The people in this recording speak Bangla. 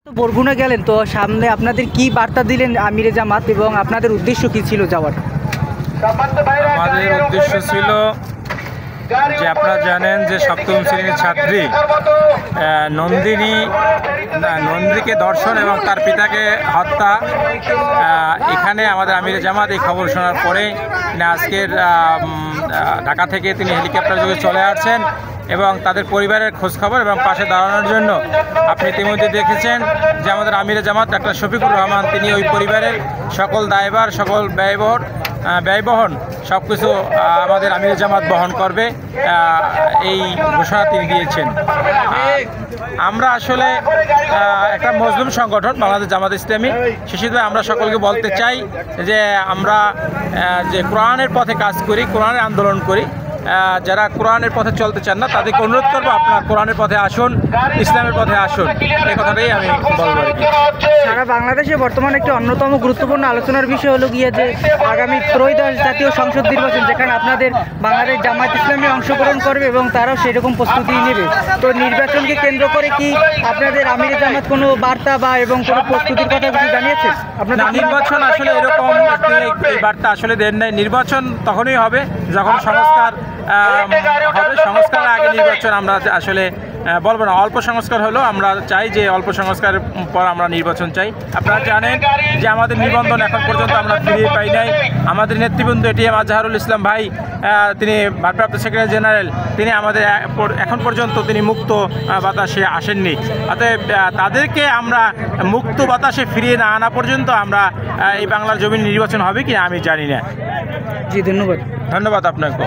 তো বরগুনা গেলেন, তো সামনে আপনাদের কি বার্তা দিলেন আমিরে জামাত এবং আপনাদের উদ্দেশ্য কি ছিল যাওয়ার? আমাদের উদ্দেশ্য ছিল যে আপনারা জানেন যে সপ্তম শ্রেণীর ছাত্রী নন্দিনীকে ধর্ষণ এবং তার পিতাকে হত্যা, এখানে আমাদের আমিরে জামাত এই খবর শোনার পরে আজকের ঢাকা থেকে তিনি হেলিকপ্টার যোগে চলে আসছেন এবং তাদের পরিবারের খোঁজখবর এবং পাশে দাঁড়ানোর জন্য। আপনি ইতিমধ্যে দেখেছেন যে আমাদের আমিরে জামাত ডাক্তার শফিকুর রহমান তিনি ওই পরিবারের সকল দায়ভার, সকল ব্যয়বহন সব কিছু আমাদের আমিরে জামাত বহন করবে, এই ঘোষণা তিনি দিয়েছেন। আমরা আসলে একটা মজলুম সংগঠন বাংলাদেশ জামাত ইসলামী, সেক্ষেত্রে আমরা সকলকে বলতে চাই যে আমরা যে কোরআনের পথে কাজ করি, কোরআনের আন্দোলন করি, যারা কোরআনের পথে চলতে চান না তাদেরকে অনুরোধ করবো আপনারা কোরআনের পথে আসুন, ইসলামের পথে আসুন, এই কথাটাই আমি বলবো আর কি। সারা বাংলাদেশে বর্তমানে একটি অন্যতম গুরুত্বপূর্ণ আলোচনার বিষয় হলো গিয়ে যে আগামী ত্রয়োদশ জাতীয় সংসদ নির্বাচন, যেখানে আপনাদের বাংলাদেশ জামাত ইসলামী অংশগ্রহণ করবে এবং তারাও সেরকম প্রস্তুতি নেবে। তো নির্বাচনকে কেন্দ্র করে কি আপনাদের আমিরে জামাত কোনো বার্তা বা এবং কোনো প্রস্তুতির কথা কিছু জানিয়েছেন? আপনাদের নির্বাচন আসলে এরকম এই বার্তা আসলে দেন নাই। নির্বাচন তখনই হবে যখন সংস্কার হবে, সংস্কারের আগে নির্বাচন আমরা আসলে বলবো না। অল্প সংস্কার হলেও আমরা চাই যে অল্প সংস্কারের পর আমরা নির্বাচন চাই। আপনারা জানেন যে আমাদের নিবন্ধন এখন পর্যন্ত আমরা ফিরিয়ে পাই নাই। আমাদের নেতৃবৃন্দ এটিএম আজহারুল ইসলাম ভাই, তিনি ভারপ্রাপ্ত সেক্রেটারি জেনারেল, তিনি আমাদের এখন পর্যন্ত তিনি মুক্ত বাতাসে আসেননি। অতএব তাদেরকে আমরা মুক্ত বাতাসে ফিরিয়ে না আনা পর্যন্ত আমরা এই বাংলার জমিন নির্বাচন হবে কি আমি জানি না। জি, ধন্যবাদ। ধন্যবাদ আপনাকে।